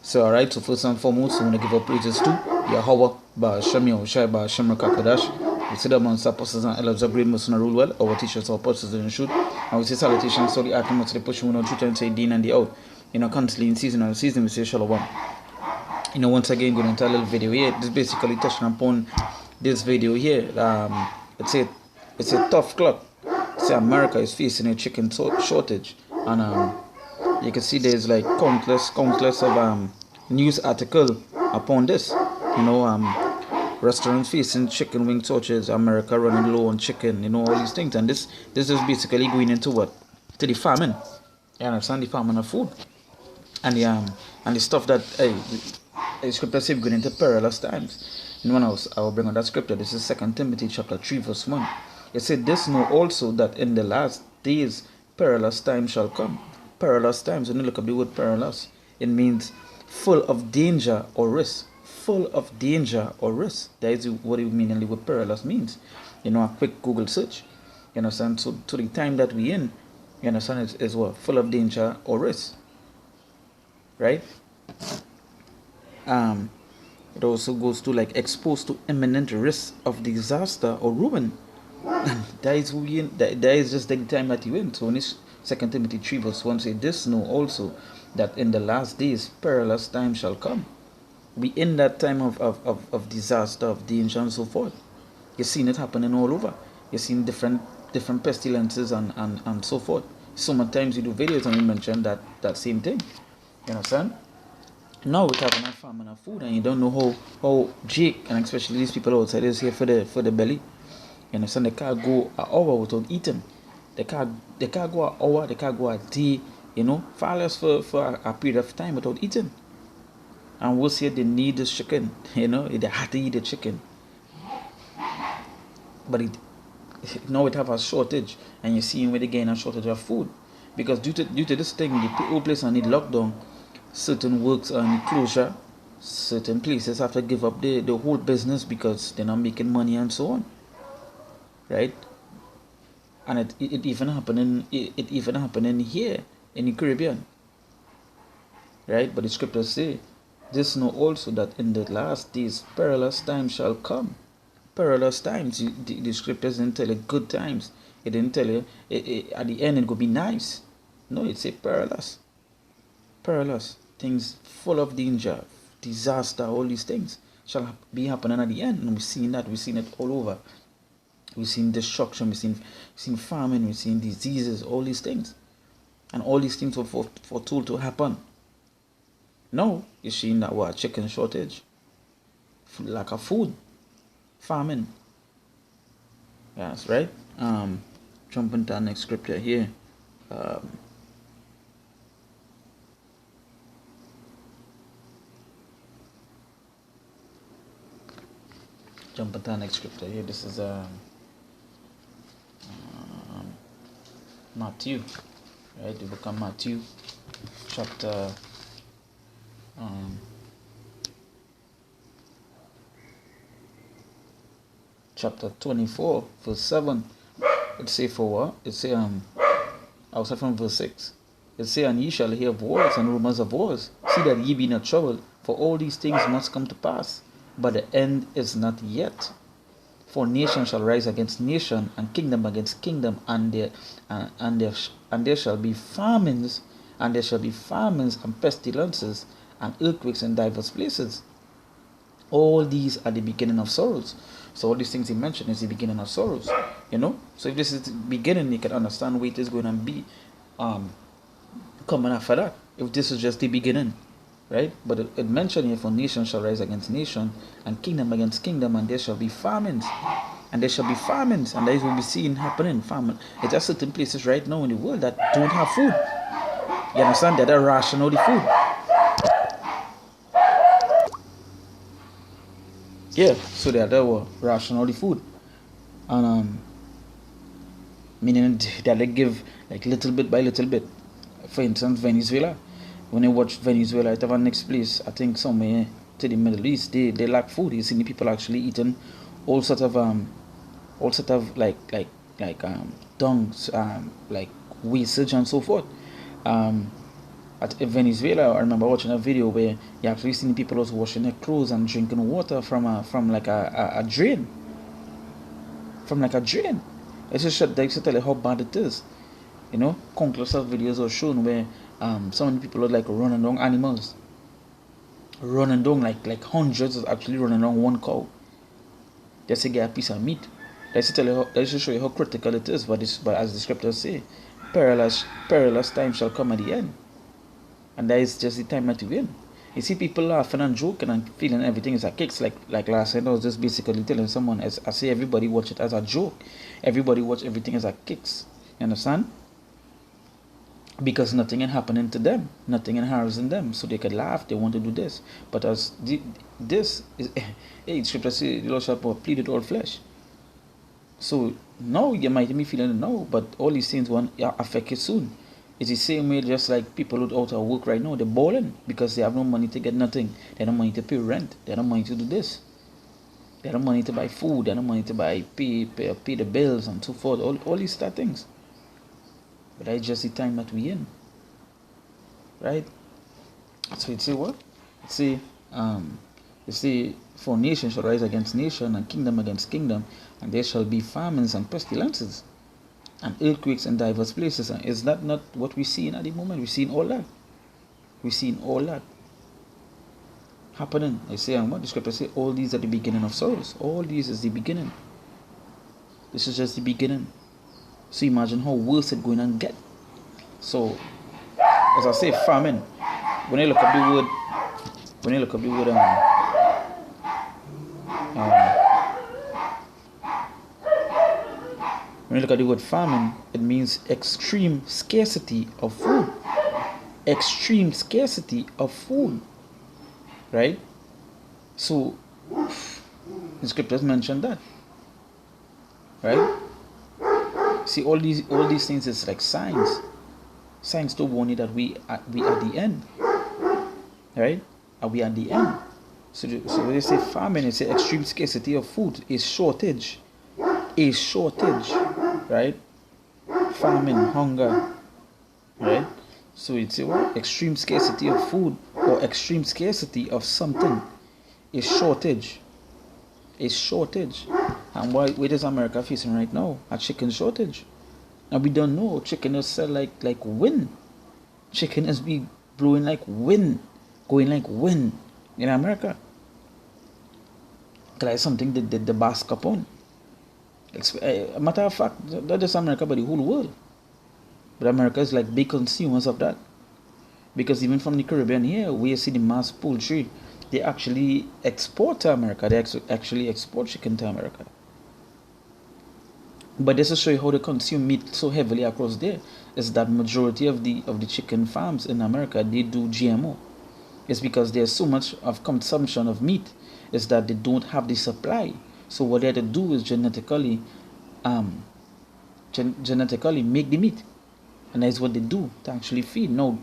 So alright, so first and foremost, I want to give up praises to Yahweh, Ba'Shem Yahushai, Ba'Shem Rakakadash. We see the amongst apostles and elders of great most rule well, our teachers, our apostles and shoot. And we say salutations to the Artemis, the push, no truth and say Dean and the out. Constantly in season and season, we say Shalom. Once again, going into a little video here. This basically touching upon this video here. It's a tough clock. Say America is facing a chicken shortage, and you can see there's like countless of news article upon this. Restaurants facing chicken wing shortage, America running low on chicken, all these things, and this is basically going into what? To the famine. You understand, the famine of food, and the stuff that the scripture says going into perilous times. When I will bring on that scripture. This is 2 Timothy chapter 3 verse 1. It said, "This know also that in the last days perilous times shall come." Perilous times, when you look up the word perilous, it means full of danger or risk. Full of danger or risk. That is what it means, what perilous means. A quick Google search. You understand? So to the time that we in, you understand, is what? Full of danger or risk. Right? It also goes to like exposed to imminent risk of disaster or ruin. And that is just the time that you in. So when it's 2 Timothy 3 verse 1 say, "This know also that in the last days perilous times shall come." We in that time of disaster, of danger and so forth. You're seeing it happening all over. You're seeing different pestilences and so forth. So many times you do videos and you mention that same thing. You understand? Now we're having a famine of food, and you don't know how Jake, and especially these people outside, is here for the belly. You understand? They can't go an hour without eating. They can't go an hour, they can't go a day, far less for a period of time without eating. And we'll say they need this chicken, they have to eat the chicken. But now it have a shortage, and you're seeing where they gain a shortage of food. Because due to this thing, the whole place on need lockdown. Certain works are in closure. Certain places have to give up the whole business because they're not making money and so on. Right? And it even happening here in the Caribbean. Right? But the scriptures say, "This know also that in the last days perilous times shall come." Perilous times. The scriptures didn't tell you good times. It didn't tell you at the end it could be nice. No, it said perilous. Perilous. Things full of danger, disaster, all these things shall be happening at the end. And we've seen that. We've seen it all over. We've seen destruction. We've seen famine. We've seen diseases. All these things. And all these things were foretold to happen. Now, you're seeing that what? Chicken shortage. Lack of food. Famine. Yes, right? Jump into the next scripture here. Jump into the next scripture here. This is Matthew, right? The book of Matthew, chapter 24, verse 7. It say for what? It say I'll start from verse 6. It say, "And ye shall hear of wars and rumors of wars. See that ye be not troubled, for all these things must come to pass. But the end is not yet. For nation shall rise against nation, and kingdom against kingdom, and there shall be famines, and pestilences, and earthquakes in diverse places. All these are the beginning of sorrows." So all these things he mentioned is the beginning of sorrows. So if this is the beginning, you can understand where it is going to be coming after that. If this is just the beginning. Right? But it mentioned here, for nation shall rise against nation, and kingdom against kingdom, and there shall be famines. And there shall be famines, and that is what we see happening. Famine. It's just certain places right now in the world that don't have food. You understand? That are rationing the food. Yeah, so they are rationing the food. And meaning that they give like little bit by little bit. For instance, Venezuela. When you watch Venezuela, it have a next place, I think somewhere to the Middle East, they lack food. You see the people actually eating all sort of like dungs, like wastage and so forth. At Venezuela, I remember watching a video where you actually seen people also washing their clothes and drinking water from like a drain, from like a drain. It's just shit. They used to tell you how bad it is. You know, countless of videos are shown where so many people are like running down animals, running down like hundreds of actually running down one cow just to get a piece of meat. That's to tell you how, that's to show you how critical it is. But as the scriptures say, perilous time shall come at the end, and that is just the time that we in. You see people laughing and joking and feeling everything is a kicks. Like last night I was just basically telling someone, as I say, everybody watch it as a joke. Everybody watch everything as a kicks. You understand? Because nothing is happening to them, nothing is harassing them, so they could laugh. They want to do this, but as this is, hey, scripture says, the Lord shall plead with all flesh. So now you might be feeling it now, but all these things won't affect you soon. It's the same way, just like people who out of work right now, they're balling because they have no money to get nothing. They have no money to pay rent. They have no money to do this. They have no money to buy food. They have no money to pay the bills and so forth. All these things. But that's just the time that we in, right? So it say what? It say, for nation shall rise against nation and kingdom against kingdom, and there shall be famines and pestilences and earthquakes in diverse places. And is that not what we see at the moment? We're seeing all that. We're seeing all that happening. I say, and what the scripture say, all these are the beginning of sorrows. All these is the beginning. This is just the beginning. So imagine how worse it's going to get. So, as I say, famine. When you look up the word, when you look up the word, when you look at the word famine, it means extreme scarcity of food. Extreme scarcity of food, right? So, the scriptures mention that, right? See, all these things is like signs to warn you that we at the end, right? Are we at the end? So when they say famine, it's an extreme scarcity of food, a shortage, right? Famine, hunger, right? So it's what? Extreme scarcity of food or extreme scarcity of something, a shortage. And what is America facing right now? A chicken shortage. And we don't know. Chicken is sell like wind. Chicken is be blowing like wind, going like wind in America. Like something that the bask upon. A matter of fact, not just America, but the whole world. But America is like big consumers of that. Because even from the Caribbean here, where you see the mass poultry, they actually export to America. They actually export chicken to America. But this will show you how they consume meat so heavily across there. Is that majority of the chicken farms in America, they do GMO. It's because there's so much of consumption of meat. Is that they don't have the supply. So what they have to do is genetically make the meat, and that's what they do to actually feed. Now,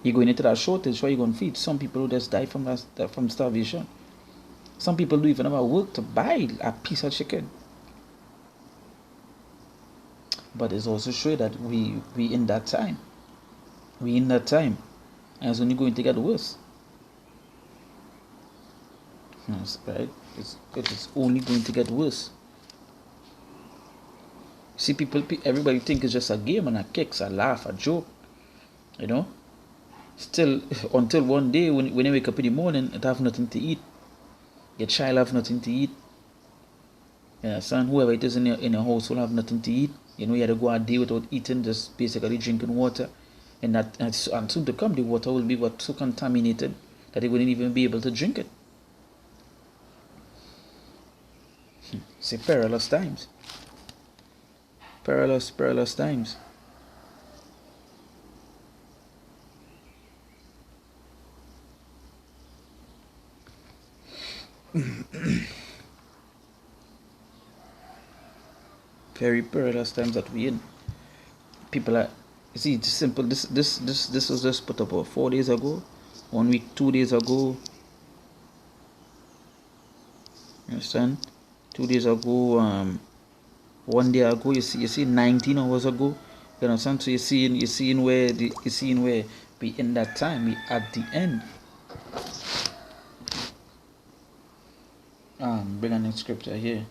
you're going into that shortage. What are you going to feed? Some people who just die from starvation. Some people don't even have work to buy a piece of chicken. But it's also true that we in that time. We in that time. And it's only going to get worse. Yes, right? It is only going to get worse. See, everybody think it's just a game and a kicks, a laugh, a joke. You know? Still, until one day when you wake up in the morning, it have nothing to eat. Your child have nothing to eat. You understand? Whoever it is in your house will have nothing to eat. You know, you have to go a day without eating, just basically drinking water. And soon to come, the water will be so contaminated that they wouldn't even be able to drink it. It's perilous times. Perilous times. Very perilous times that we in. People are, you see, it's simple. This was just put up 4 days ago, 1 week, 2 days ago. You understand? 2 days ago, 1 day ago. You see, 19 hours ago. You understand? So you're seeing where We in that time. We at the end. Bring a next scripture here.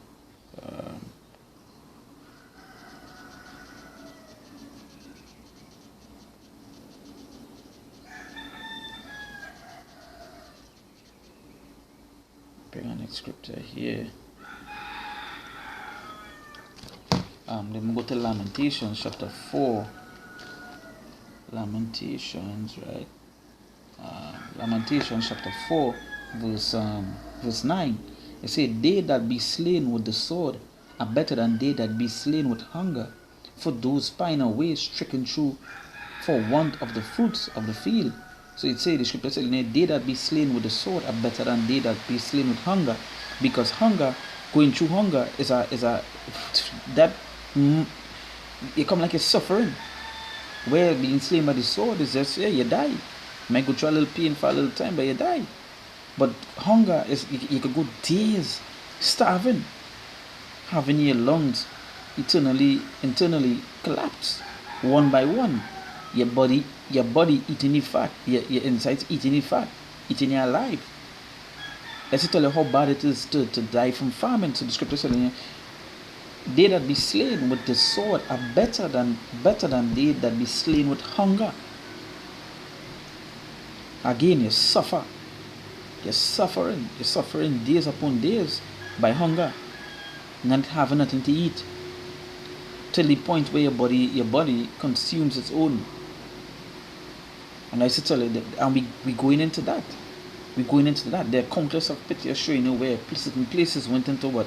Bring a next scripture here. Let me go to Lamentations chapter 4. Lamentations, right? Lamentations chapter 4, verse 9. It says, they that be slain with the sword are better than they that be slain with hunger. For those pine away, stricken through for want of the fruits of the field. So it says, the scripture says, they that be slain with the sword are better than they that be slain with hunger. Because hunger, going through hunger is a that it come like a suffering. Where being slain by the sword is just, yeah, you die. You might go through a little pain for a little time, but you die. But hunger is, you could go days starving, having your lungs internally collapse one by one. Your body eating the fat, your insides eating the fat, eating you alive. Let's tell you how bad it is to die from famine. So the scripture says, they that be slain with the sword are better than they that be slain with hunger. Again, you suffer. You're suffering days upon days by hunger, not having nothing to eat, till the point where your body consumes its own. And I said, tell you that, and we going into that. We're going into that. There are countless of pictures showing where places went into what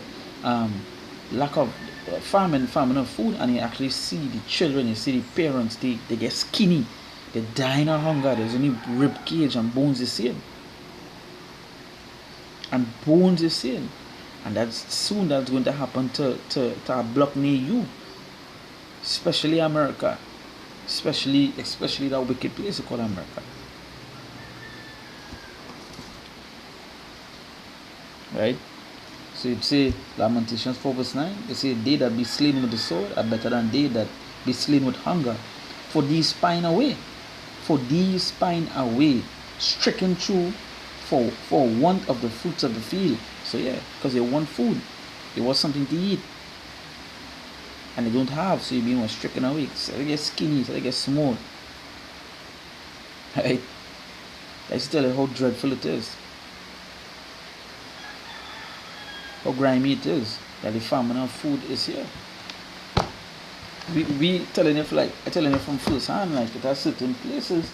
lack of famine of food, and you actually see the children, you see the parents, they get skinny, they dying of hunger. There's only rib cage and bones is seen. And that's soon that's going to happen to a block near you, especially America, especially that wicked place called America, right? So it say Lamentations 4 verse 9, it say, they that be slain with the sword are better than they that be slain with hunger. For these pine away, stricken through for want of the fruits of the field. So yeah, because they want food, they want something to eat, and they don't have, so you're being stricken away. So they get skinny, so they get small. Right? I tell you how dreadful it is, how grimy it is that the famine of food is here. We telling you, like I telling you from first hand, like there are certain places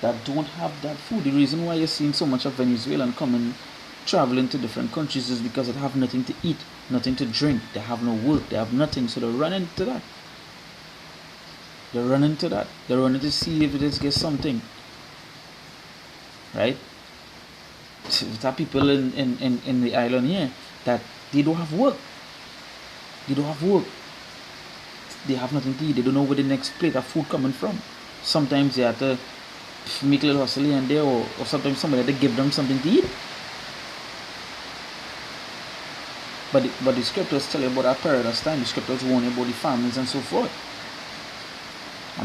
that don't have that food. The reason why you're seeing so much of Venezuelan coming, traveling to different countries is because they have nothing to eat, nothing to drink, they have no work, they have nothing, so they run into that. They're running to see if they just get something. Right? So there are people in the island here that they don't have work. They have nothing to eat. They don't know where the next plate of food coming from. Sometimes they have to make a little hustle here and there, or sometimes somebody had to give them something to eat. But the scriptures tell you about our perilous time. The scriptures warn you about the famines and so forth.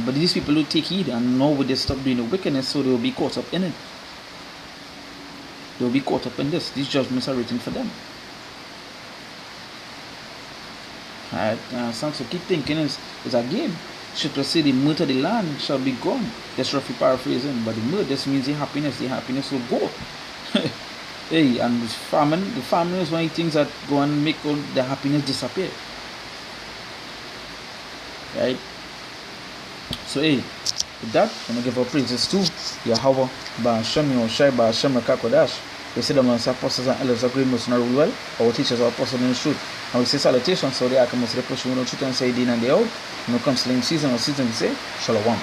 But these people who take heed and know when they stop doing the wickedness, so they will be caught up in it. They will be caught up in this. These judgments are written for them. Alright, so keep thinking is a game. Scripture say the mirth of the land shall be gone. That's roughly paraphrasing, but the mirth just means the happiness will go. Hey, and the famine is one of the things that go and make all the happiness disappear. Right? So hey, with that, I'm gonna give our praises to Yahweh, Ba'Shem Yoshai, Ba'Shem Rakakodash. We say the most apostles and elders of great most not rule well. Our teachers are apostles in the truth. And we say salutations, so they are most reproach, we know truth and say day in and day out. No counseling season or season, we say Shalom.